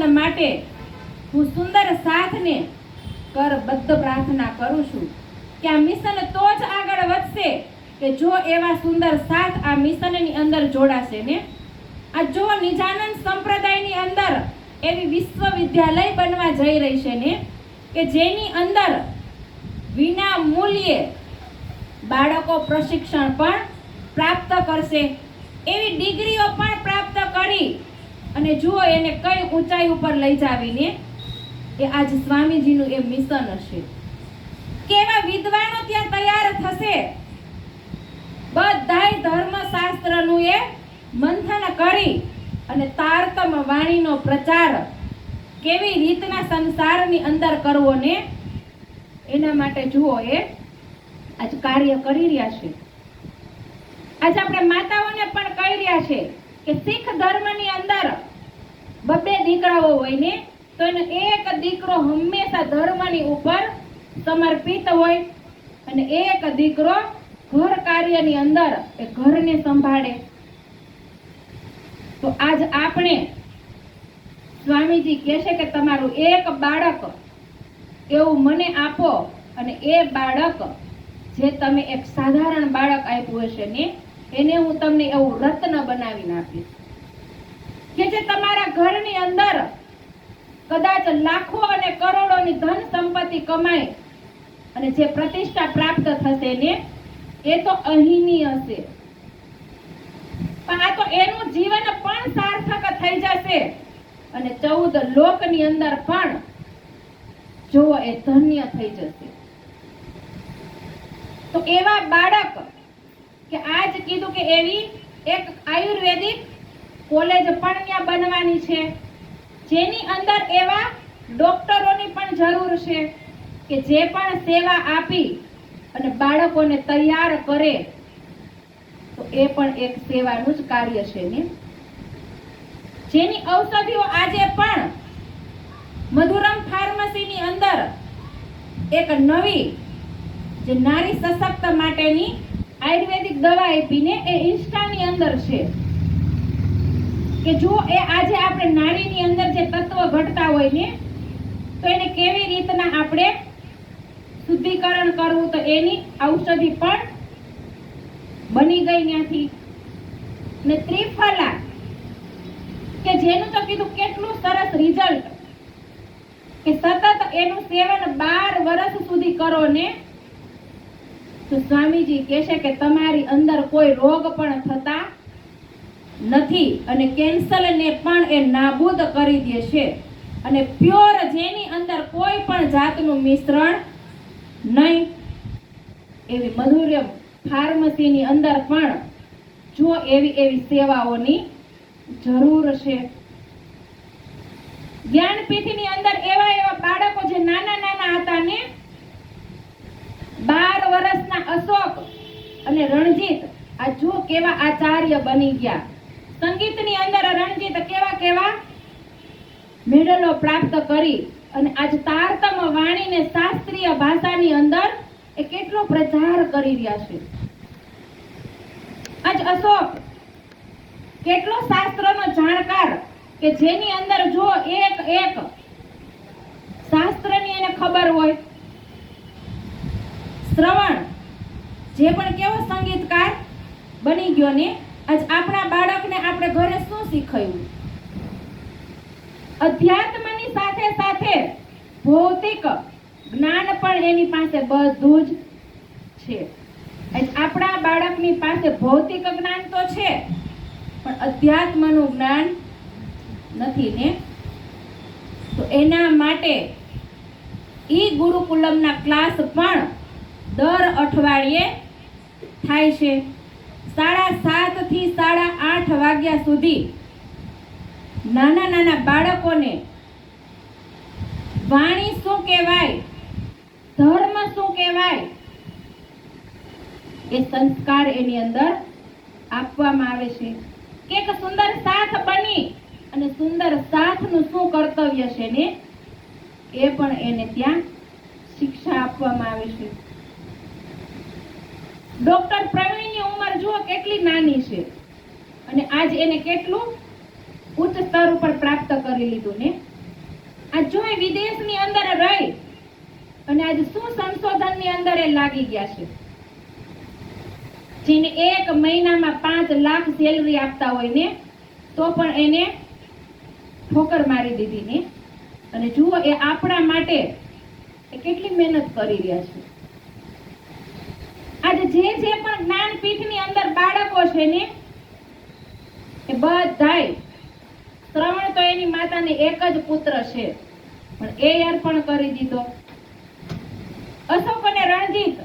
Mission માટે હું સુંદર સાથને કરબદ્ધ પ્રાર્થના કરું છું કે આ મિશન તો જ આગળ વધશે કે જો એવા સુંદર સાથ આ મિશનની અંદર જોડાશે ને. આ જો નિજાનંદ સંપ્રદાયની અંદર એવી વિશ્વવિદ્યાલય બનવા જઈ રહી છે ને કે જેની અંદર વિના મૂલ્યે બાળકો પ્રશિક્ષણ પણ પ્રાપ્ત કરશે, એવી ડિગ્રીઓ પણ પ્રાપ્ત કરી અને જુઓ એને કઈ ઊંચાઈ ઉપર લઈ જાવીને એ આજ સ્વામીજીનું એ મિશન હશે. કેવા વિદ્વાનો ત્યાં તૈયાર થશે, બધાય ધર્મશાસ્ત્રનું એ મંથન કરી અને તારતમ વાણીનો પ્રચાર કેવી રીતના સંસારની અંદર કરવો ને એના માટે જુઓ એ આજ કાર્ય કરી રહ્યા છે. આજે આપણે માતાઓને પણ કહી રહ્યા છે કે શીખ ધર્મની અંદર બબ્બે દીકરાઓ હોય ને તો એનો એક દીકરો હંમેશા ધર્મની ઉપર સમર્પિત હોય અને એક દીકરો ઘર કાર્યની અંદર એ ઘરને સંભાળે. તો આજ આપણે સ્વામીજી કહે છે કે તમારું એક બાળક એવું મને આપો અને એ બાળક જે તમે એક સાધારણ બાળક આપ્યું હશે ને એને હું તમને એવું રત્ન બનાવીને આપીશ કે જે તમારા ઘરની અંદર કદાચ લાખો અને કરોડોની ધન સંપત્તિ કમાય અને જે પ્રતિષ્ઠા પ્રાપ્ત થશે ને એ તો અહીંની હશે, પણ આ તો એનું જીવન પણ સાર્થક થઈ જશે અને 14 લોકની અંદર પણ જો એ ધન્ય થઈ જશે. તો એવા બાળક કે આજ કીધું કે એવી એક આયુર્વેદિક કોલેજ પણ ત્યાં બનવાની છે જેની અંદર એવા ડોક્ટરોની પણ જરૂર છે કે જે પણ સેવા આપી અને બાળકોને તૈયાર કરે. તો એ પણ એક સેવાનું જ કાર્ય છે ને, જેની ઔષધિઓ આજે પણ મધુરમ ફાર્મસીની અંદર એક નવી જે નારી સશક્ત માટેની આયુર્વેદિક દવા આપીને એ ઇન્સ્ટાની અંદર છે કે જો એ આજે આપણે નારીની અંદર જે તત્વ ઘટતા હોય ને તો એને કેવી રીતના આપણે શુદ્ધિકરણ કરવું, તો એની ઔષધિ પણ બની ગઈ ત્યાંથી. ને ત્રિફલા કે જેનું તો કીધું કેટલું સરસ રિઝલ્ટ કે સતત એનું સેવન 12 વર્ષ સુધી કરો ને તો સ્વામીજી કહે છે કે તમારી અંદર કોઈ રોગ પણ થતા નથી અને કેન્સરને પણ એ નાબૂદ કરી દે છે અને પ્યોર જેની અંદર કોઈ પણ જાતનું મિશ્રણ નહીં. એવી મધુરમ ફાર્મસીની અંદર પણ જો એવી સેવાઓની જરૂર છે. જ્ઞાનપીઠની અંદર એવા બાળકો જે નાના હતા ને 12 વર્ષના અશોક અને રણજીત આ જો કેવા આચાર્ય બની ગયા. સંગીતની અંદર રણજીત કેવા મેડલો પ્રાપ્ત કરી અને આજ તારતમ વાણીને શાસ્ત્રીય ભાષાની અંદર એ કેટલો પ્રચાર કરી રહ્યા છે. આજ અશોક કેટલો શાસ્ત્રનો જાણકાર કે જેની અંદર જો એક શાસ્ત્રની એને ખબર હોય. શ્રવણ જે પણ કેવો સંગીતકાર બની ગયો ને આજ આપણા બાળકને આપણે ઘરે શું શીખવ્યું? અધ્યાત્મની સાથે સાથે ભૌતિક જ્ઞાન પણ એની પાસે બધું જ છે. આજ આપણા બાળકની પાસે ભૌતિક જ્ઞાન તો છે પણ અધ્યાત્મનું જ્ઞાન નથી ને. તો એના માટે ઈ ગુરુકુલમના ક્લાસ પણ દર અઠવાડિયે થાય છે 7:30 થી 8:30 વાગ્યા સુધી. નાના બાળકોને વાણી શું કહેવાય, ધર્મ શું કહેવાય એ સંસ્કાર એની અંદર આપવામાં આવે છે કે એક સુંદર સાથ બની અને સુંદર સાથનું શું કર્તવ્ય છે ને એ પણ એને ત્યાં શિક્ષા આપવામાં આવે છે. ડોક્ટર પ્રવીણની ઉંમર જુઓ કેટલી નાની છે અને આજ એને કેટલું ઉચ્ચ સ્તર ઉપર પ્રાપ્ત કરી લીધું ને. આ જો એ વિદેશની અંદર રહી અને આજે શું સંશોધનની અંદર એ લાગી ગયા છે, જેને 1 મહિનામાં 5 લાખ સેલરી આપતા હોય ને તો પણ એને ઠોકર મારી દીધી ને. અને જુઓ એ આપણા માટે એ કેટલી મહેનત કરી રહ્યા છે. આજે જે પણ જ્ઞાનપીઠની અંદર બાળકો છે ને એ બધાય, શ્રવણ તો એની માતાને એક જ પુત્ર છે પણ એ અર્પણ કરી દીધો. અશોક અને રણજીત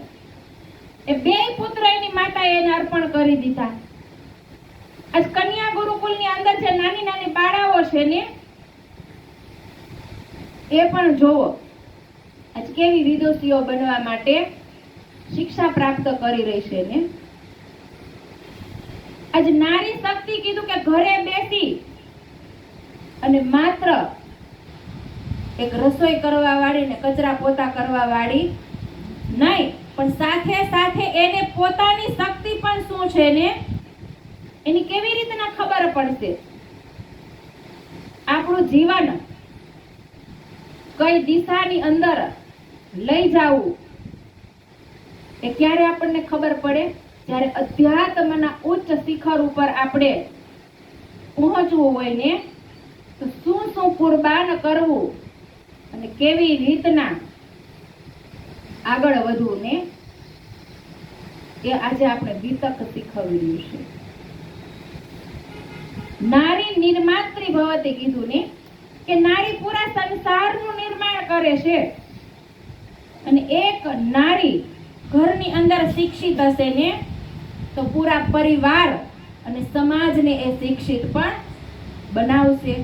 એ 2 પુત્ર એની માતાએ એને અર્પણ કરી દીધા. આજ કન્યા ગુરુકુળની અંદર જે નાની નાની બાળાઓ છે ને એ પણ જોવો આજ કેવી વિદુષીઓ બનવા માટે શિક્ષા પ્રાપ્ત કરી રહી છે ને. આજ નારી શક્તિ કીધું કે ઘરે બેસી અને માત્ર એક રસોઈ કરવા વાળી ને કચરા પોતા કરવા વાળી નહીં, પણ સાથે સાથે એને પોતાની શક્તિ પણ શું છે ને એની કેવી રીતના ખબર પડશે. આપણું જીવન કઈ દિશાની અંદર લઈ જવું એ ક્યારે આપણને ખબર પડે? જ્યારે અધ્યાત્મના ઉચ્ચ શિખર ઉપર આપણે પહોંચવું હોય ને તો શું શું કુરબાન કરવું અને કેવી રીતના આગળ વધવું ને એ આજે આપણે વિતક શીખવ્યું છે. નારી નિર્માત્રી ભવતી કીધું ને કે નારી પૂરા સંસારનું નિર્માણ કરે છે. અને એક નારી ઘરની અંદર શિક્ષિત હશે ને તો પૂરા પરિવાર અને સમાજને એ શિક્ષિત પણ બનાવશે.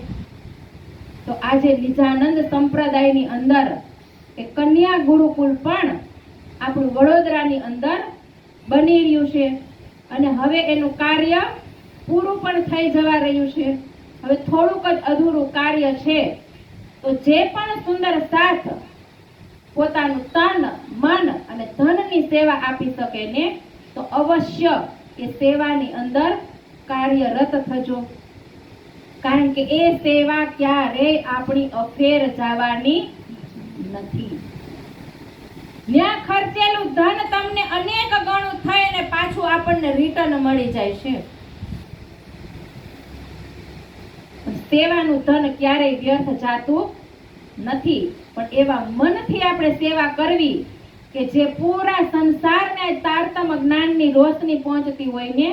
તો આજે નિજાનંદ સંપ્રદાયની અંદર એ કન્યા ગુરુકુળ પણ આપણું વડોદરાની અંદર બની રહ્યું છે અને હવે એનું કાર્ય પૂરું પણ થઈ જવા રહ્યું છે. હવે થોડુંક જ અધૂરું કાર્ય છે. તો જે પણ સુંદર સાથ પોતાનું તન, મન અને ધનની સેવા આપી શકે ને તો અવશ્ય એ સેવાની અંદર કાર્યરત થજો. કારણ કે એ સેવા ક્યારેય આપણી અફેર જવાની નથી. ત્યાં ખર્ચેલું ધન તમને અનેક ગણું થઈને પાછું આપણને રિટર્ન મળી જાય છે. સેવાનું ધન ક્યારેય વ્યર્થ જાતું નથી. પણ એવા મનથી આપણે સેવા કરવી કે જે પૂરા સંસારને તારતમ જ્ઞાનની રોશની પહોંચતી હોય ને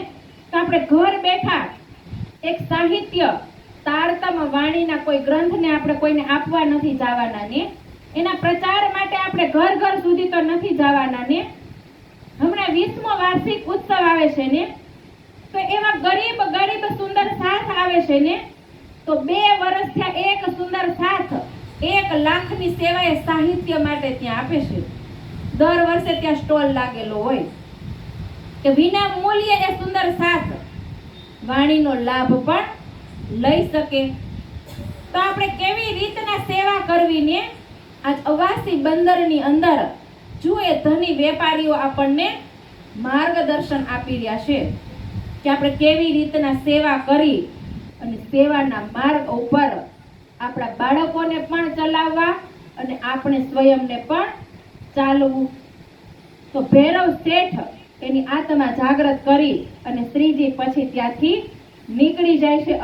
તો આપણે ઘર બેઠા એક સાહિત્ય તારતમ વાણીના કોઈ ગ્રંથને આપણે કોઈને આપવા નથી જવાના ને, એના પ્રચાર માટે આપણે ઘર ઘર સુધી તો નથી જવાના ને. હમણાં 20મો વાર્ષિક ઉત્સવ આવે છે ને તો એવા ગરીબ સુંદર સાથ આવે છે ને તો 2 વર્ષ થયા એક સુંદર સાથ 1 લાખની સેવા એ સાહિત્ય માટે ત્યાં આપે છે. દર વર્ષે ત્યાં સ્ટોલ લાગેલો હોય કે વિના મૂલ્યે એ સુંદર સાથ વાણીનો લાભ પણ લઈ શકે. તો આપણે કેવી રીતના સેવા કરવી ને આજ અવાસી બંદરની અંદર જુએ ધની વેપારીઓ આપણને માર્ગદર્શન આપી રહ્યા છે કે આપણે કેવી રીતના સેવા કરી અને સેવાના માર્ગ ઉપર આપણા બાળકોને પણ ચલાવવા અને આપણે સ્વયંને પણ ચાલવું. તો ભૈરવ શેઠ એની આત્મા જાગૃત કરી અને શ્રીજી પછી ત્યાંથી નીકળી જાય છે.